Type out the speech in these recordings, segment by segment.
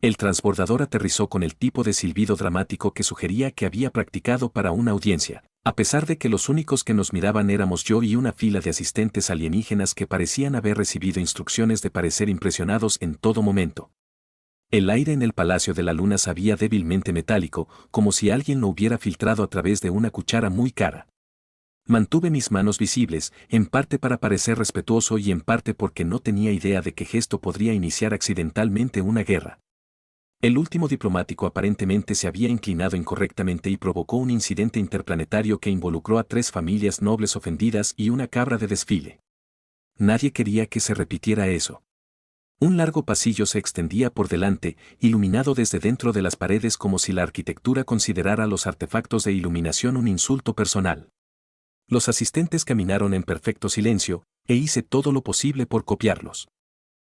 El transbordador aterrizó con el tipo de silbido dramático que sugería que había practicado para una audiencia, a pesar de que los únicos que nos miraban éramos yo y una fila de asistentes alienígenas que parecían haber recibido instrucciones de parecer impresionados en todo momento. El aire en el Palacio de la Luna sabía débilmente metálico, como si alguien lo hubiera filtrado a través de una cuchara muy cara. Mantuve mis manos visibles, en parte para parecer respetuoso y en parte porque no tenía idea de qué gesto podría iniciar accidentalmente una guerra. El último diplomático aparentemente se había inclinado incorrectamente y provocó un incidente interplanetario que involucró a 3 familias nobles ofendidas y una cabra de desfile. Nadie quería que se repitiera eso. Un largo pasillo se extendía por delante, iluminado desde dentro de las paredes como si la arquitectura considerara los artefactos de iluminación un insulto personal. Los asistentes caminaron en perfecto silencio, e hice todo lo posible por copiarlos.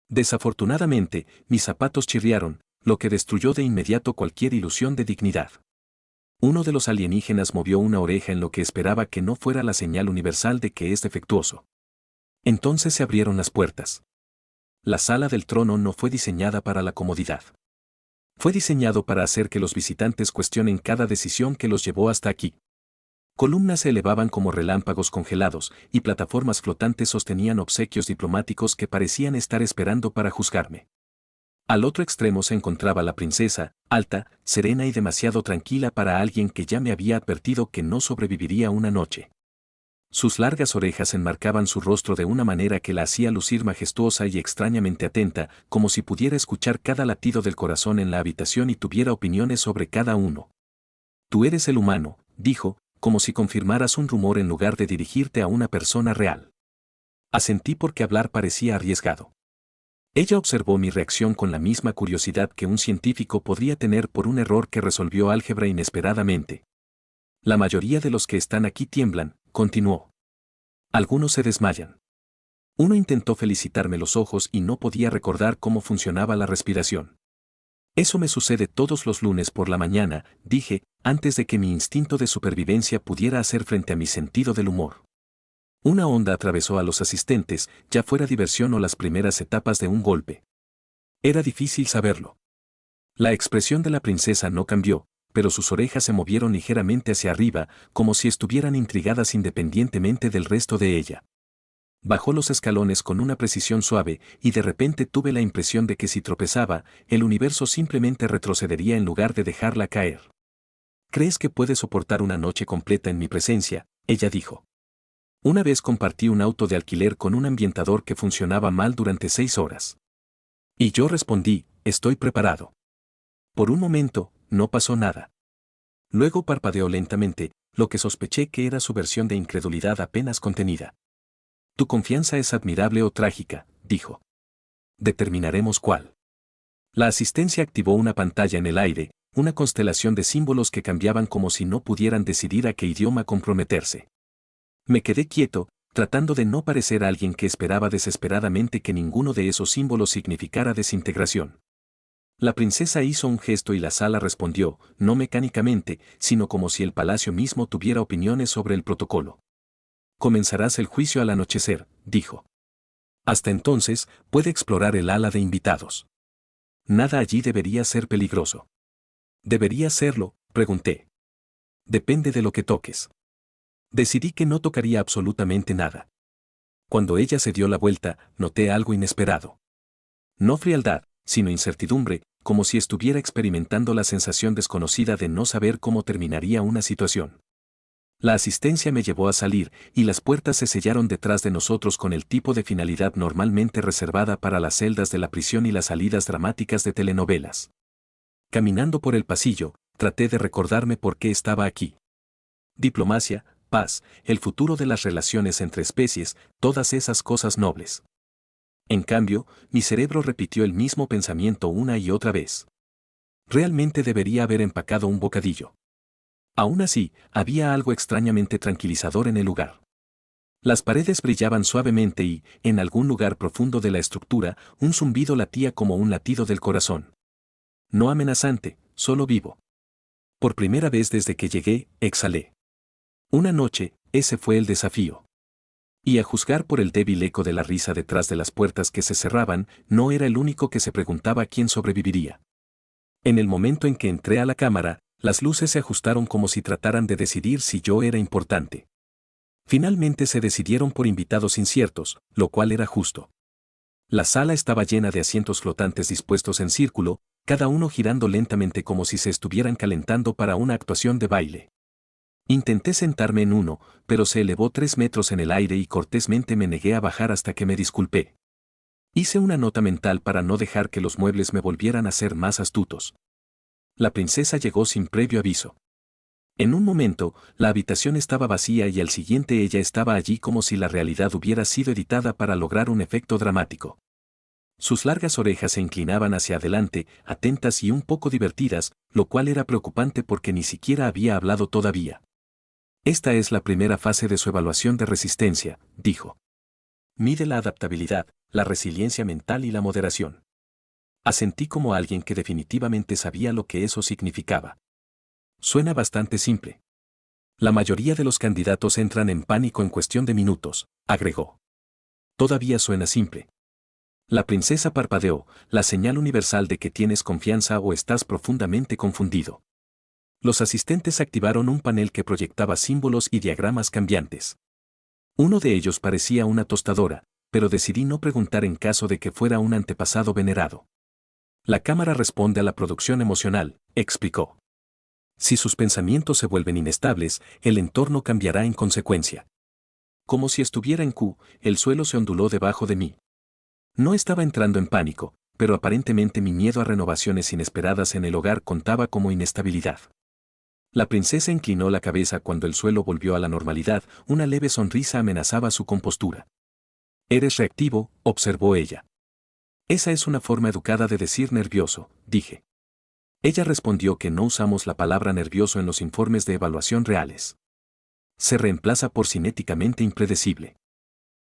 Desafortunadamente, mis zapatos chirriaron, lo que destruyó de inmediato cualquier ilusión de dignidad. Uno de los alienígenas movió una oreja en lo que esperaba que no fuera la señal universal de que es defectuoso. Entonces se abrieron las puertas. La sala del trono no fue diseñada para la comodidad. Fue diseñado para hacer que los visitantes cuestionen cada decisión que los llevó hasta aquí. Columnas se elevaban como relámpagos congelados, y plataformas flotantes sostenían obsequios diplomáticos que parecían estar esperando para juzgarme. Al otro extremo se encontraba la princesa, alta, serena y demasiado tranquila para alguien que ya me había advertido que no sobreviviría una noche. Sus largas orejas enmarcaban su rostro de una manera que la hacía lucir majestuosa y extrañamente atenta, como si pudiera escuchar cada latido del corazón en la habitación y tuviera opiniones sobre cada uno. Tú eres el humano, dijo, como si confirmaras un rumor en lugar de dirigirte a una persona real. Asentí porque hablar parecía arriesgado. Ella observó mi reacción con la misma curiosidad que un científico podría tener por un error que resolvió álgebra inesperadamente. La mayoría de los que están aquí tiemblan, continuó. Algunos se desmayan. Uno intentó felicitarme los ojos y no podía recordar cómo funcionaba la respiración. Eso me sucede todos los lunes por la mañana, dije, antes de que mi instinto de supervivencia pudiera hacer frente a mi sentido del humor. Una onda atravesó a los asistentes, ya fuera diversión o las primeras etapas de un golpe. Era difícil saberlo. La expresión de la princesa no cambió, pero sus orejas se movieron ligeramente hacia arriba, como si estuvieran intrigadas independientemente del resto de ella. Bajó los escalones con una precisión suave, y de repente tuve la impresión de que si tropezaba, el universo simplemente retrocedería en lugar de dejarla caer. ¿Crees que puedes soportar una noche completa en mi presencia?, ella dijo. Una vez compartí un auto de alquiler con un ambientador que funcionaba mal durante 6 horas. Y yo respondí, estoy preparado. Por un momento, no pasó nada. Luego parpadeó lentamente, lo que sospeché que era su versión de incredulidad apenas contenida. Tu confianza es admirable o trágica, dijo. Determinaremos cuál. La asistencia activó una pantalla en el aire, una constelación de símbolos que cambiaban como si no pudieran decidir a qué idioma comprometerse. Me quedé quieto, tratando de no parecer alguien que esperaba desesperadamente que ninguno de esos símbolos significara desintegración. La princesa hizo un gesto y la sala respondió, no mecánicamente, sino como si el palacio mismo tuviera opiniones sobre el protocolo. Comenzarás el juicio al anochecer, dijo. Hasta entonces, puede explorar el ala de invitados. Nada allí debería ser peligroso. ¿Debería serlo?, pregunté. Depende de lo que toques. Decidí que no tocaría absolutamente nada. Cuando ella se dio la vuelta, noté algo inesperado. No frialdad, sino incertidumbre, como si estuviera experimentando la sensación desconocida de no saber cómo terminaría una situación. La asistencia me llevó a salir, y las puertas se sellaron detrás de nosotros con el tipo de finalidad normalmente reservada para las celdas de la prisión y las salidas dramáticas de telenovelas. Caminando por el pasillo, traté de recordarme por qué estaba aquí. Diplomacia, paz, el futuro de las relaciones entre especies, todas esas cosas nobles. En cambio, mi cerebro repitió el mismo pensamiento una y otra vez. Realmente debería haber empacado un bocadillo. Aún así, había algo extrañamente tranquilizador en el lugar. Las paredes brillaban suavemente y, en algún lugar profundo de la estructura, un zumbido latía como un latido del corazón. No amenazante, solo vivo. Por primera vez desde que llegué, exhalé. Una noche, ese fue el desafío. Y a juzgar por el débil eco de la risa detrás de las puertas que se cerraban, no era el único que se preguntaba quién sobreviviría. En el momento en que entré a la cámara, las luces se ajustaron como si trataran de decidir si yo era importante. Finalmente se decidieron por invitados inciertos, lo cual era justo. La sala estaba llena de asientos flotantes dispuestos en círculo, cada uno girando lentamente como si se estuvieran calentando para una actuación de baile. Intenté sentarme en uno, pero se elevó 3 metros en el aire y cortésmente me negué a bajar hasta que me disculpé. Hice una nota mental para no dejar que los muebles me volvieran a ser más astutos. La princesa llegó sin previo aviso. En un momento, la habitación estaba vacía y al siguiente ella estaba allí como si la realidad hubiera sido editada para lograr un efecto dramático. Sus largas orejas se inclinaban hacia adelante, atentas y un poco divertidas, lo cual era preocupante porque ni siquiera había hablado todavía. Esta es la primera fase de su evaluación de resistencia, dijo. Mide la adaptabilidad, la resiliencia mental y la moderación. Asentí como alguien que definitivamente sabía lo que eso significaba. Suena bastante simple. La mayoría de los candidatos entran en pánico en cuestión de minutos, agregó. Todavía suena simple. La princesa parpadeó, la señal universal de que tienes confianza o estás profundamente confundido. Los asistentes activaron un panel que proyectaba símbolos y diagramas cambiantes. Uno de ellos parecía una tostadora, pero decidí no preguntar en caso de que fuera un antepasado venerado. La cámara responde a la producción emocional, explicó. Si sus pensamientos se vuelven inestables, el entorno cambiará en consecuencia. Como si estuviera en Q, el suelo se onduló debajo de mí. No estaba entrando en pánico, pero aparentemente mi miedo a renovaciones inesperadas en el hogar contaba como inestabilidad. La princesa inclinó la cabeza cuando el suelo volvió a la normalidad, una leve sonrisa amenazaba su compostura. Eres reactivo, observó ella. Esa es una forma educada de decir nervioso, dije. Ella respondió que no usamos la palabra nervioso en los informes de evaluación reales. Se reemplaza por cinéticamente impredecible.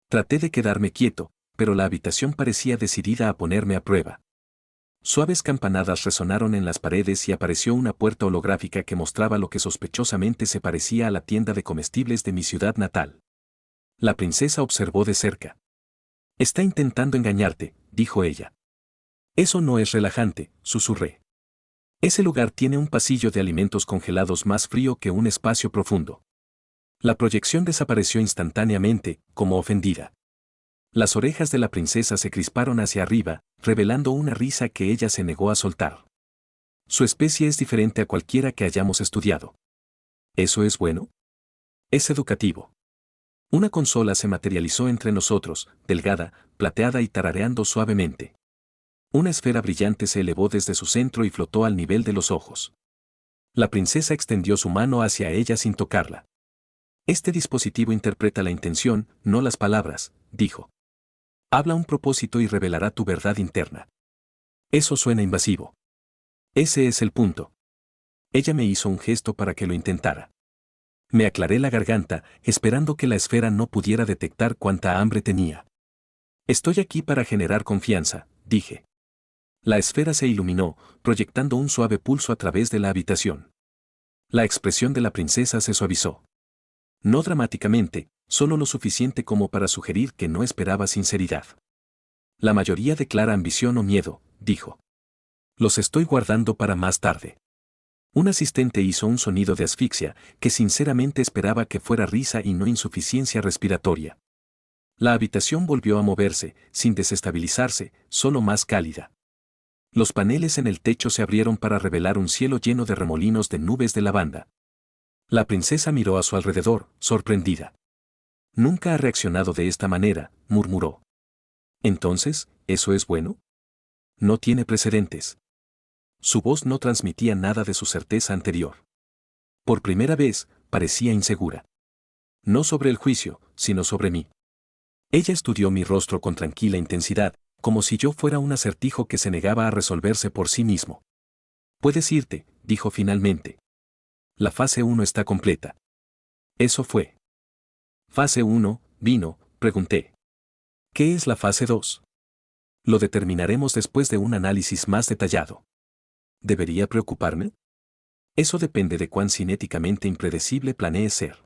Traté de quedarme quieto, pero la habitación parecía decidida a ponerme a prueba. Suaves campanadas resonaron en las paredes y apareció una puerta holográfica que mostraba lo que sospechosamente se parecía a la tienda de comestibles de mi ciudad natal. La princesa observó de cerca. Está intentando engañarte, dijo ella. Eso no es relajante, susurré. Ese lugar tiene un pasillo de alimentos congelados más frío que un espacio profundo. La proyección desapareció instantáneamente, como ofendida. Las orejas de la princesa se crisparon hacia arriba, revelando una risa que ella se negó a soltar. Su especie es diferente a cualquiera que hayamos estudiado. ¿Eso es bueno? Es educativo. Una consola se materializó entre nosotros, delgada, plateada y tarareando suavemente. Una esfera brillante se elevó desde su centro y flotó al nivel de los ojos. La princesa extendió su mano hacia ella sin tocarla. Este dispositivo interpreta la intención, no las palabras, dijo. Habla un propósito y revelará tu verdad interna. Eso suena invasivo. Ese es el punto. Ella me hizo un gesto para que lo intentara. Me aclaré la garganta, esperando que la esfera no pudiera detectar cuánta hambre tenía. Estoy aquí para generar confianza, dije. La esfera se iluminó, proyectando un suave pulso a través de la habitación. La expresión de la princesa se suavizó. No dramáticamente, solo lo suficiente como para sugerir que no esperaba sinceridad. La mayoría declara ambición o miedo, dijo. Los estoy guardando para más tarde. Un asistente hizo un sonido de asfixia, que sinceramente esperaba que fuera risa y no insuficiencia respiratoria. La habitación volvió a moverse, sin desestabilizarse, solo más cálida. Los paneles en el techo se abrieron para revelar un cielo lleno de remolinos de nubes de lavanda. La princesa miró a su alrededor, sorprendida. Nunca ha reaccionado de esta manera, murmuró. Entonces, ¿eso es bueno? No tiene precedentes. Su voz no transmitía nada de su certeza anterior. Por primera vez, parecía insegura. No sobre el juicio, sino sobre mí. Ella estudió mi rostro con tranquila intensidad, como si yo fuera un acertijo que se negaba a resolverse por sí mismo. Puedes irte, dijo finalmente. La fase 1 está completa. Eso fue. Fase 1, vino, pregunté. ¿Qué es la fase 2? Lo determinaremos después de un análisis más detallado. ¿Debería preocuparme? Eso depende de cuán cinéticamente impredecible planees ser.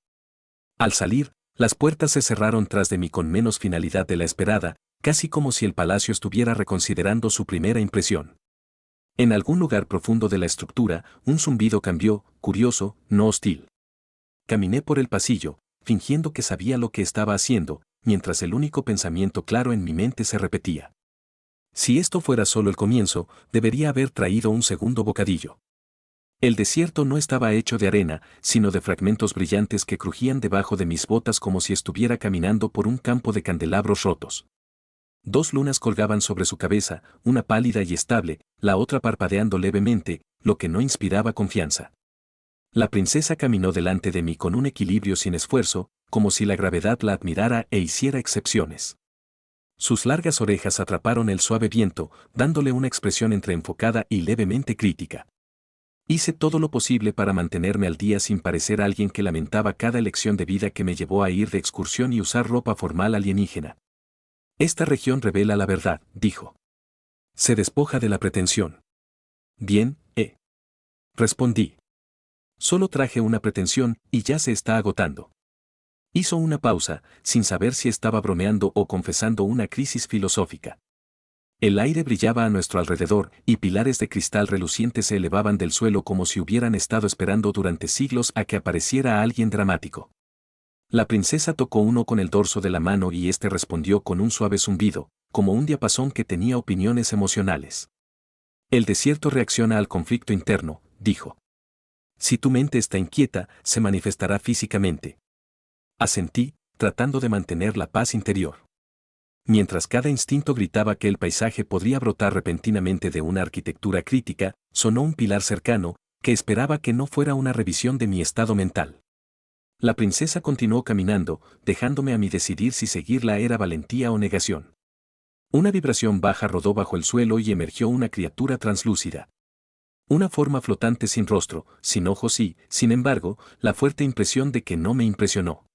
Al salir, las puertas se cerraron tras de mí con menos finalidad de la esperada, casi como si el palacio estuviera reconsiderando su primera impresión. En algún lugar profundo de la estructura, un zumbido cambió, curioso, no hostil. Caminé por el pasillo, fingiendo que sabía lo que estaba haciendo, mientras el único pensamiento claro en mi mente se repetía. Si esto fuera solo el comienzo, debería haber traído un segundo bocadillo. El desierto no estaba hecho de arena, sino de fragmentos brillantes que crujían debajo de mis botas como si estuviera caminando por un campo de candelabros rotos. 2 lunas colgaban sobre su cabeza, una pálida y estable, la otra parpadeando levemente, lo que no inspiraba confianza. La princesa caminó delante de mí con un equilibrio sin esfuerzo, como si la gravedad la admirara e hiciera excepciones. Sus largas orejas atraparon el suave viento, dándole una expresión entre enfocada y levemente crítica. Hice todo lo posible para mantenerme al día sin parecer alguien que lamentaba cada elección de vida que me llevó a ir de excursión y usar ropa formal alienígena. Esta región revela la verdad, dijo. Se despoja de la pretensión. Bien, respondí. Solo traje una pretensión y ya se está agotando. Hizo una pausa, sin saber si estaba bromeando o confesando una crisis filosófica. El aire brillaba a nuestro alrededor y pilares de cristal reluciente se elevaban del suelo como si hubieran estado esperando durante siglos a que apareciera alguien dramático. La princesa tocó uno con el dorso de la mano y éste respondió con un suave zumbido, como un diapasón que tenía opiniones emocionales. El desierto reacciona al conflicto interno, dijo. Si tu mente está inquieta, se manifestará físicamente. Asentí, tratando de mantener la paz interior. Mientras cada instinto gritaba que el paisaje podría brotar repentinamente de una arquitectura crítica, sonó un pilar cercano, que esperaba que no fuera una revisión de mi estado mental. La princesa continuó caminando, dejándome a mí decidir si seguirla era valentía o negación. Una vibración baja rodó bajo el suelo y emergió una criatura translúcida. Una forma flotante sin rostro, sin ojos y, sin embargo, la fuerte impresión de que no me impresionó.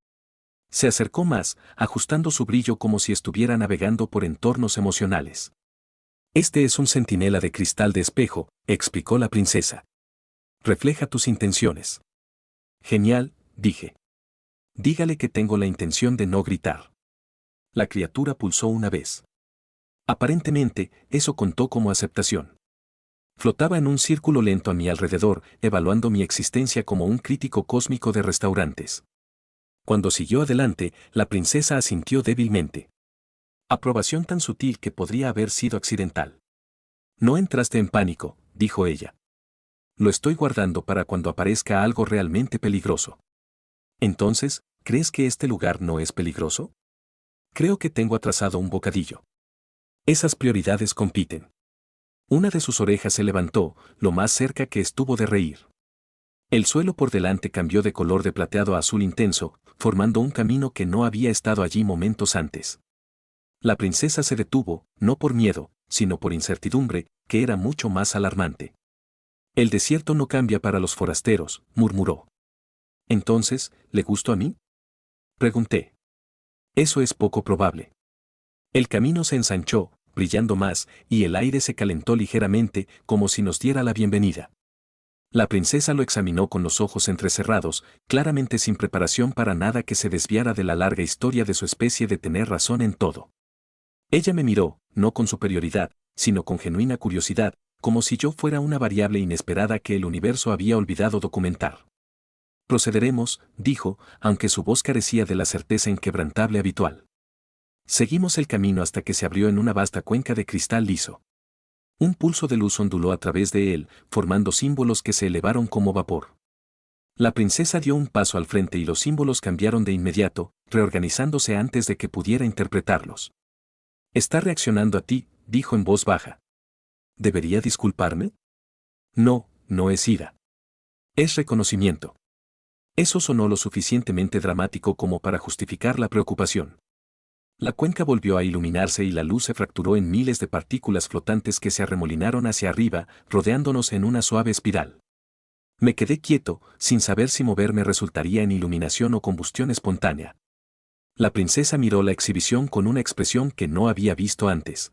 Se acercó más, ajustando su brillo como si estuviera navegando por entornos emocionales. Este es un centinela de cristal de espejo, explicó la princesa. Refleja tus intenciones. Genial, dije. Dígale que tengo la intención de no gritar. La criatura pulsó una vez. Aparentemente, eso contó como aceptación. Flotaba en un círculo lento a mi alrededor, evaluando mi existencia como un crítico cósmico de restaurantes. Cuando siguió adelante, la princesa asintió débilmente. Aprobación tan sutil que podría haber sido accidental. No entraste en pánico, dijo ella. Lo estoy guardando para cuando aparezca algo realmente peligroso. Entonces, ¿crees que este lugar no es peligroso? Creo que tengo atrasado un bocadillo. Esas prioridades compiten. Una de sus orejas se levantó, lo más cerca que estuvo de reír. El suelo por delante cambió de color de plateado a azul intenso, formando un camino que no había estado allí momentos antes. La princesa se detuvo, no por miedo, sino por incertidumbre, que era mucho más alarmante. El desierto no cambia para los forasteros, murmuró. Entonces, ¿le gustó a mí? Pregunté. Eso es poco probable. El camino se ensanchó, brillando más, y el aire se calentó ligeramente, como si nos diera la bienvenida. La princesa lo examinó con los ojos entrecerrados, claramente sin preparación para nada que se desviara de la larga historia de su especie de tener razón en todo. Ella me miró, no con superioridad, sino con genuina curiosidad, como si yo fuera una variable inesperada que el universo había olvidado documentar. Procederemos, dijo, aunque su voz carecía de la certeza inquebrantable habitual. Seguimos el camino hasta que se abrió en una vasta cuenca de cristal liso. Un pulso de luz onduló a través de él, formando símbolos que se elevaron como vapor. La princesa dio un paso al frente y los símbolos cambiaron de inmediato, reorganizándose antes de que pudiera interpretarlos. Está reaccionando a ti, dijo en voz baja. ¿Debería disculparme? No, no es ira. Es reconocimiento. Eso sonó lo suficientemente dramático como para justificar la preocupación. La cuenca volvió a iluminarse y la luz se fracturó en miles de partículas flotantes que se arremolinaron hacia arriba, rodeándonos en una suave espiral. Me quedé quieto, sin saber si moverme resultaría en iluminación o combustión espontánea. La princesa miró la exhibición con una expresión que no había visto antes.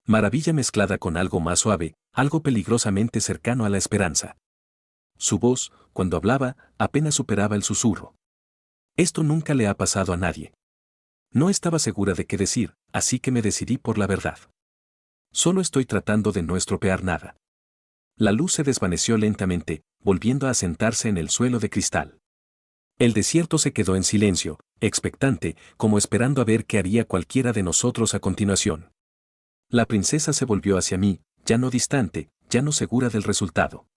Maravilla mezclada con algo más suave, algo peligrosamente cercano a la esperanza. Su voz, cuando hablaba, apenas superaba el susurro. Esto nunca le ha pasado a nadie. No estaba segura de qué decir, así que me decidí por la verdad. Solo estoy tratando de no estropear nada. La luz se desvaneció lentamente, volviendo a sentarse en el suelo de cristal. El desierto se quedó en silencio, expectante, como esperando a ver qué haría cualquiera de nosotros a continuación. La princesa se volvió hacia mí, ya no distante, ya no segura del resultado.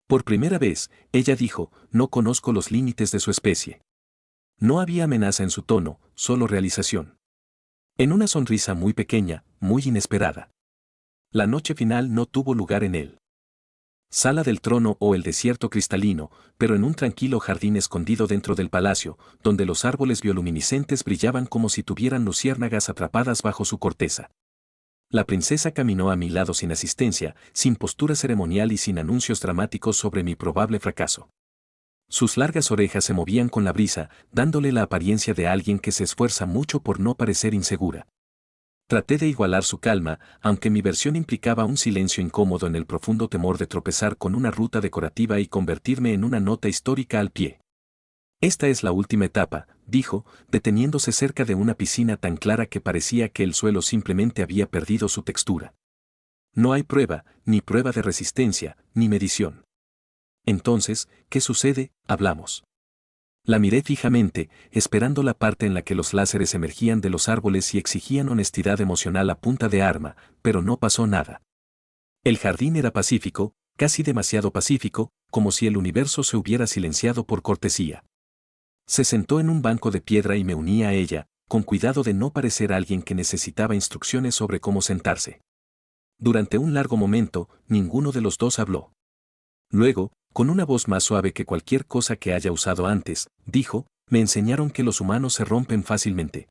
Por primera vez, ella dijo, no conozco los límites de su especie. No había amenaza en su tono, solo realización. En una sonrisa muy pequeña, muy inesperada. La noche final no tuvo lugar en él. Sala del trono o el desierto cristalino, pero en un tranquilo jardín escondido dentro del palacio, donde los árboles bioluminiscentes brillaban como si tuvieran luciérnagas atrapadas bajo su corteza. La princesa caminó a mi lado sin asistencia, sin postura ceremonial y sin anuncios dramáticos sobre mi probable fracaso. Sus largas orejas se movían con la brisa, dándole la apariencia de alguien que se esfuerza mucho por no parecer insegura. Traté de igualar su calma, aunque mi versión implicaba un silencio incómodo en el profundo temor de tropezar con una ruta decorativa y convertirme en una nota histórica al pie. Esta es la última etapa, dijo, deteniéndose cerca de una piscina tan clara que parecía que el suelo simplemente había perdido su textura. No hay prueba, ni prueba de resistencia, ni medición. Entonces, ¿qué sucede? Hablamos. La miré fijamente, esperando la parte en la que los láseres emergían de los árboles y exigían honestidad emocional a punta de arma, pero no pasó nada. El jardín era pacífico, casi demasiado pacífico, como si el universo se hubiera silenciado por cortesía. Se sentó en un banco de piedra y me uní a ella, con cuidado de no parecer alguien que necesitaba instrucciones sobre cómo sentarse. Durante un largo momento, ninguno de los dos habló. Luego, con una voz más suave que cualquier cosa que haya usado antes, dijo, me enseñaron que los humanos se rompen fácilmente.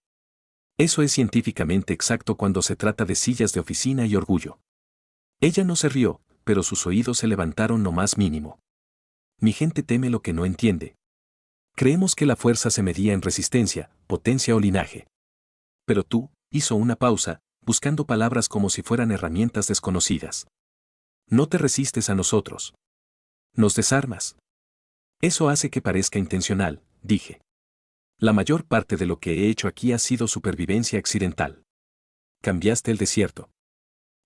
Eso es científicamente exacto cuando se trata de sillas de oficina y orgullo. Ella no se rió, pero sus oídos se levantaron lo más mínimo. Mi gente teme lo que no entiende. Creemos que la fuerza se medía en resistencia, potencia o linaje. Pero tú, hizo una pausa, buscando palabras como si fueran herramientas desconocidas. No te resistes a nosotros. Nos desarmas. Eso hace que parezca intencional, dije. La mayor parte de lo que he hecho aquí ha sido supervivencia accidental. Cambiaste el desierto.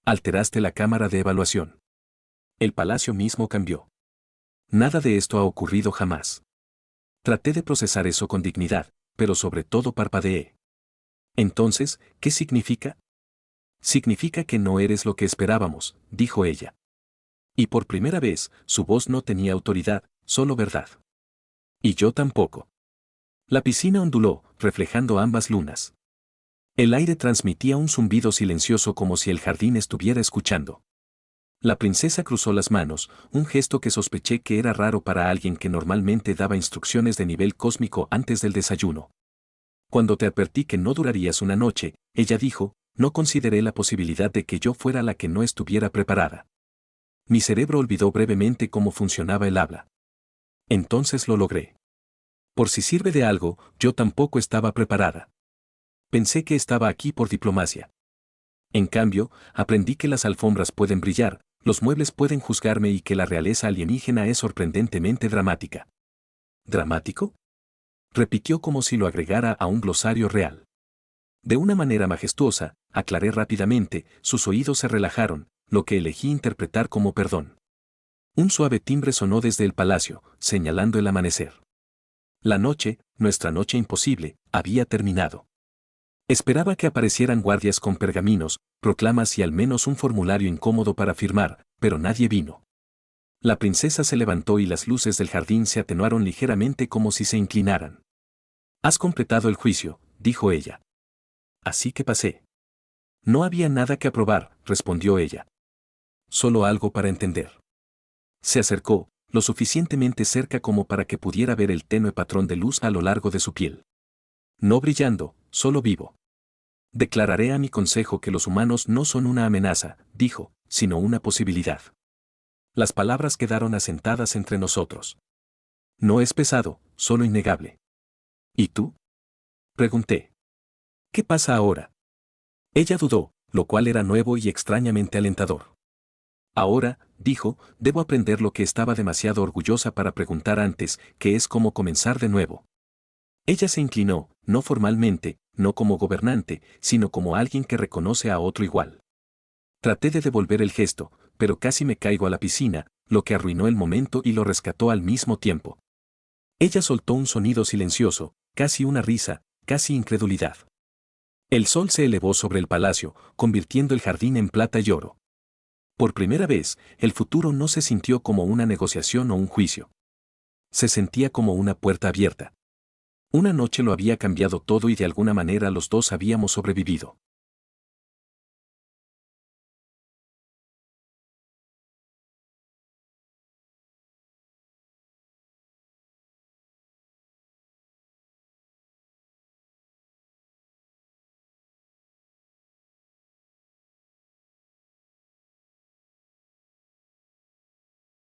Alteraste la cámara de evaluación. El palacio mismo cambió. Nada de esto ha ocurrido jamás. Traté de procesar eso con dignidad, pero sobre todo parpadeé. Entonces, ¿qué significa? Significa que no eres lo que esperábamos, dijo ella. Y por primera vez, su voz no tenía autoridad, solo verdad. Y yo tampoco. La piscina onduló, reflejando ambas lunas. El aire transmitía un zumbido silencioso como si el jardín estuviera escuchando. La princesa cruzó las manos, un gesto que sospeché que era raro para alguien que normalmente daba instrucciones de nivel cósmico antes del desayuno. Cuando te advertí que no durarías una noche, ella dijo, no consideré la posibilidad de que yo fuera la que no estuviera preparada. Mi cerebro olvidó brevemente cómo funcionaba el habla. Entonces lo logré. Por si sirve de algo, yo tampoco estaba preparada. Pensé que estaba aquí por diplomacia. En cambio, aprendí que las alfombras pueden brillar, los muebles pueden juzgarme y que la realeza alienígena es sorprendentemente dramática. ¿Dramático? Repitió como si lo agregara a un glosario real. De una manera majestuosa, aclaré rápidamente, sus oídos se relajaron, lo que elegí interpretar como perdón. Un suave timbre sonó desde el palacio, señalando el amanecer. La noche, nuestra noche imposible, había terminado. Esperaba que aparecieran guardias con pergaminos, proclamas y al menos un formulario incómodo para firmar, pero nadie vino. La princesa se levantó y las luces del jardín se atenuaron ligeramente como si se inclinaran. Has completado el juicio, dijo ella. Así que pasé. No había nada que aprobar, respondió ella. Solo algo para entender. Se acercó, lo suficientemente cerca como para que pudiera ver el tenue patrón de luz a lo largo de su piel. No brillando, solo vivo. Declararé a mi consejo que los humanos no son una amenaza, dijo, sino una posibilidad. Las palabras quedaron asentadas entre nosotros. No es pesado, solo innegable. ¿Y tú? Pregunté. ¿Qué pasa ahora? Ella dudó, lo cual era nuevo y extrañamente alentador. Ahora, dijo, debo aprender lo que estaba demasiado orgullosa para preguntar antes, que es cómo comenzar de nuevo. Ella se inclinó, no formalmente, no como gobernante, sino como alguien que reconoce a otro igual. Traté de devolver el gesto, pero casi me caigo a la piscina, lo que arruinó el momento y lo rescató al mismo tiempo. Ella soltó un sonido silencioso, casi una risa, casi incredulidad. El sol se elevó sobre el palacio, convirtiendo el jardín en plata y oro. Por primera vez, el futuro no se sintió como una negociación o un juicio. Se sentía como una puerta abierta. Una noche lo había cambiado todo y de alguna manera los dos habíamos sobrevivido.